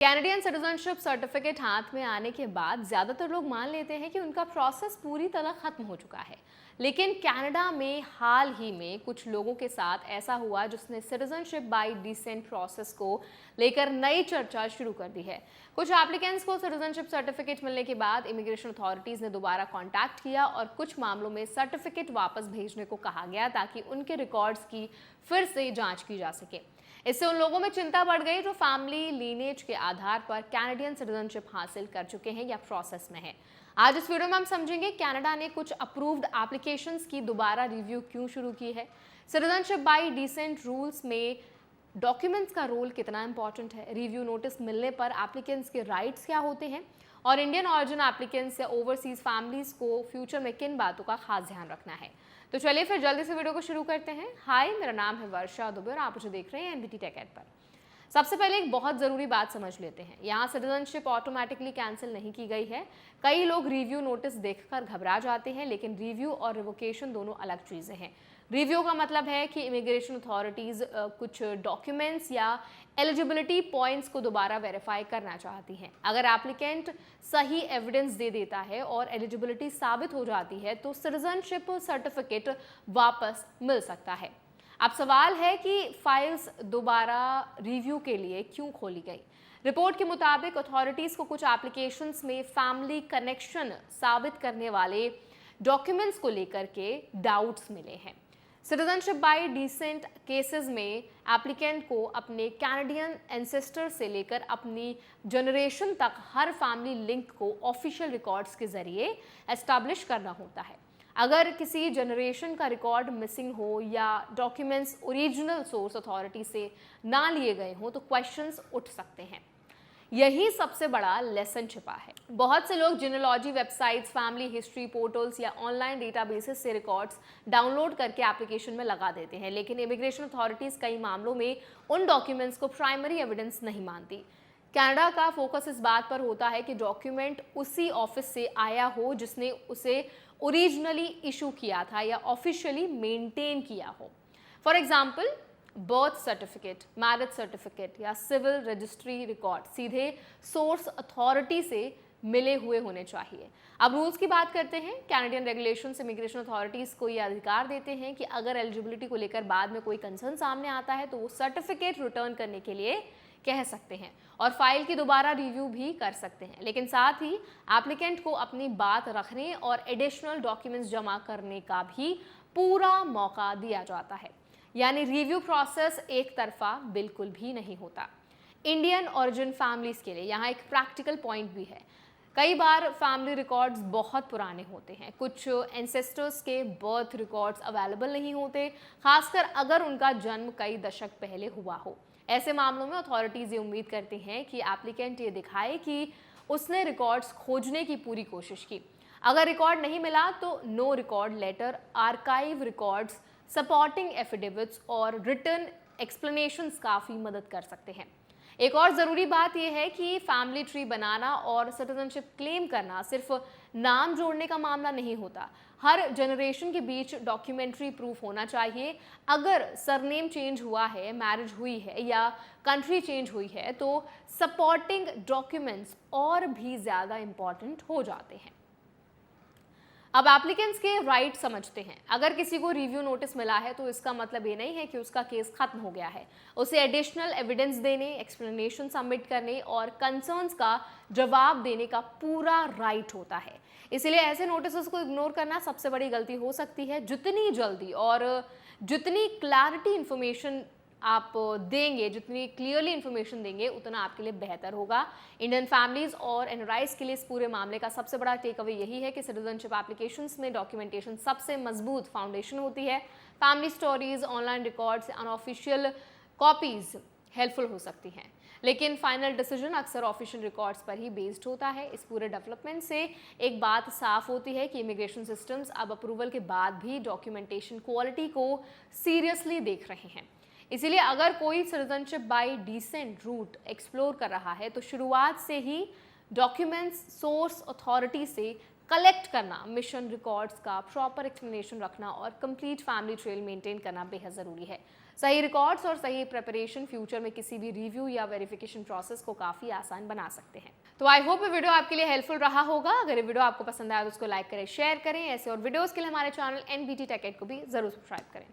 Canadian citizenship certificate हाथ में आने के बाद ज़्यादातर लोग मान लेते हैं कि उनका प्रोसेस पूरी तरह ख़त्म हो चुका है। लेकिन कनाडा में हाल ही में कुछ लोगों के साथ ऐसा हुआ जिसने सिटीजनशिप बाय डिसेंट प्रोसेस को लेकर नई चर्चा शुरू कर दी है। कुछ एप्लीकेंट्स को सिटीजनशिप सर्टिफिकेट मिलने के बाद इमिग्रेशन अथॉरिटीज़ ने दोबारा कॉन्टैक्ट किया और कुछ मामलों में सर्टिफिकेट वापस भेजने को कहा गया ताकि उनके रिकॉर्ड्स की फिर से जाँच की जा सके। इससे उन लोगों में चिंता बढ़ गई जो फैमिली लीनेज के आधार पर कैनेडियन सिटीजनशिप हासिल कर चुके हैं या प्रोसेस में हैं। आज इस वीडियो में हम समझेंगे कनाडा ने कुछ अप्रूव्ड एप्लीकेशंस की दोबारा रिव्यू क्यों शुरू की है, सिटीजनशिप बाय डिसेंट रूल्स में डॉक्यूमेंट्स का रोल कितना इंपॉर्टेंट है, रिव्यू नोटिस मिलने पर एप्लीकेंट्स के राइट्स क्या होते हैं और इंडियन ऑरिजिन एप्लीकेंट्स या ओवरसीज फैमिलीज को फ्यूचर में किन बातों का खास ध्यान रखना है। तो चलिए फिर जल्दी से वीडियो को शुरू करते हैं। हाय, मेरा नाम है वर्षा दुबे और आप मुझे देख रहे हैं एनबीटी टेक एड पर। सबसे पहले एक बहुत ज़रूरी बात समझ लेते हैं, यहाँ सिटीजनशिप ऑटोमेटिकली कैंसिल नहीं की गई है। कई लोग रिव्यू नोटिस देखकर घबरा जाते हैं, लेकिन रिव्यू और रिवोकेशन दोनों अलग चीज़ें हैं। रिव्यू का मतलब है कि इमिग्रेशन अथॉरिटीज़ कुछ डॉक्यूमेंट्स या एलिजिबिलिटी पॉइंट्स को दोबारा वेरीफाई करना चाहती हैं। अगर एप्लीकेंट सही एविडेंस दे देता है और एलिजिबिलिटी साबित हो जाती है तो सिटीजनशिप सर्टिफिकेट वापस मिल सकता है। अब सवाल है कि फाइल्स दोबारा रिव्यू के लिए क्यों खोली गई। रिपोर्ट के मुताबिक अथॉरिटीज़ को कुछ एप्लीकेशंस में फैमिली कनेक्शन साबित करने वाले डॉक्यूमेंट्स को लेकर के डाउट्स मिले हैं। सिटीजनशिप बाय डिसेंट केसेस में एप्लीकेंट को अपने कैनेडियन एंसेस्टर से लेकर अपनी जनरेशन तक हर फैमिली लिंक को ऑफिशियल रिकॉर्ड्स के जरिए एस्टैब्लिश करना होता है। अगर किसी जनरेशन का रिकॉर्ड मिसिंग हो या डॉक्यूमेंट्स ओरिजिनल सोर्स अथॉरिटी से ना लिए गए हों तो क्वेश्चंस उठ सकते हैं। यही सबसे बड़ा लेसन छिपा है। बहुत से लोग जिनोलॉजी वेबसाइट्स, फैमिली हिस्ट्री पोर्टल्स या ऑनलाइन डेटाबेसेस से रिकॉर्ड्स डाउनलोड करके एप्लीकेशन में लगा देते हैं, लेकिन इमिग्रेशन अथॉरिटीज़ कई मामलों में उन डॉक्यूमेंट्स को प्राइमरी एविडेंस नहीं मानती। कनाडा का फोकस इस बात पर होता है कि डॉक्यूमेंट उसी ऑफिस से आया हो जिसने उसे ओरिजिनली इशू किया था या ऑफिशियली मेंटेन किया हो। For example, birth certificate, marriage certificate या सिविल रजिस्ट्री रिकॉर्ड सीधे सोर्स अथॉरिटी से मिले हुए होने चाहिए। अब रूल्स की बात करते हैं। कैनेडियन रेगुलेशंस इमिग्रेशन अथॉरिटीज़ को ये अधिकार देते हैं कि अगर एलिजिबिलिटी को लेकर बाद में कोई कंसर्न सामने आता है तो वो सर्टिफिकेट रिटर्न करने के लिए कह सकते हैं और फाइल की दोबारा रिव्यू भी कर सकते हैं, लेकिन साथ ही एप्लीकेंट को अपनी बात रखने और एडिशनल डॉक्यूमेंट्स जमा करने का भी पूरा मौका दिया जाता है। यानी रिव्यू प्रोसेस एक तरफा बिल्कुल भी नहीं होता। इंडियन ओरिजिन फैमिलीज के लिए यहाँ एक प्रैक्टिकल पॉइंट भी है। कई बार फैमिली रिकॉर्ड्स बहुत पुराने होते हैं, कुछ एंसेस्टर्स के बर्थ रिकॉर्ड्स अवेलेबल नहीं होते, खासकर अगर उनका जन्म कई दशक पहले हुआ हो। ऐसे मामलों में अथॉरिटीज़ ये उम्मीद करती हैं कि एप्लीकेंट ये दिखाए कि उसने रिकॉर्ड्स खोजने की पूरी कोशिश की। अगर रिकॉर्ड नहीं मिला तो no record letter, archive records, supporting affidavits और रिटर्न एक्सप्लेनेशंस काफ़ी मदद कर सकते हैं। एक और ज़रूरी बात यह है कि फैमिली ट्री बनाना और सिटीजनशिप क्लेम करना सिर्फ नाम जोड़ने का मामला नहीं होता। हर जनरेशन के बीच डॉक्यूमेंट्री प्रूफ होना चाहिए। अगर सरनेम चेंज हुआ है, मैरिज हुई है या कंट्री चेंज हुई है तो सपोर्टिंग डॉक्यूमेंट्स और भी ज़्यादा इम्पॉर्टेंट हो जाते हैं। अब एप्लीकेंट्स के राइट समझते हैं। अगर किसी को रिव्यू नोटिस मिला है तो इसका मतलब ये नहीं है कि उसका केस खत्म हो गया है। उसे एडिशनल एविडेंस देने, एक्सप्लेनेशन सबमिट करने और कंसर्न्स का जवाब देने का पूरा राइट होता है। इसलिए ऐसे नोटिस को इग्नोर करना सबसे बड़ी गलती हो सकती है। जितनी जल्दी और जितनी क्लैरिटी इन्फॉर्मेशन आप देंगे, जितनी क्लियरली इन्फॉर्मेशन देंगे, उतना आपके लिए बेहतर होगा। इंडियन फैमिलीज और एनआरआईज के लिए इस पूरे मामले का सबसे बड़ा टेक अवे यही है कि सिटीजनशिप एप्लीकेशंस में डॉक्यूमेंटेशन सबसे मजबूत फाउंडेशन होती है। Family stories, online records, unofficial copies helpful हो सकती हैं, लेकिन फाइनल डिसीजन अक्सर ऑफिशियल रिकॉर्ड्स पर ही बेस्ड होता है। इस पूरे डेवलपमेंट से एक बात साफ होती है कि इमिग्रेशन सिस्टम्स अब अप्रूवल के बाद भी डॉक्यूमेंटेशन क्वालिटी को सीरियसली देख रहे हैं। इसीलिए अगर कोई citizenship by descent route explore कर रहा है तो शुरुआत से ही डॉक्यूमेंट्स सोर्स अथॉरिटी से कलेक्ट करना, मिशन रिकॉर्ड्स का प्रॉपर एक्सप्लेनेशन रखना और कंप्लीट फैमिली ट्रेल मेंटेन करना बेहद ज़रूरी है। सही रिकॉर्ड्स और सही प्रिपरेशन फ्यूचर में किसी भी रिव्यू या वेरिफिकेशन प्रोसेस को काफ़ी आसान बना सकते हैं। तो आई होप ये वीडियो आपके लिए हेल्पफुल रहा होगा। अगर ये वीडियो आपको पसंद आया तो उसको लाइक करें, शेयर करें। ऐसे और वीडियोज़ के लिए हमारे चैनल NBT Tech Ed को भी ज़रूर सब्सक्राइब करें।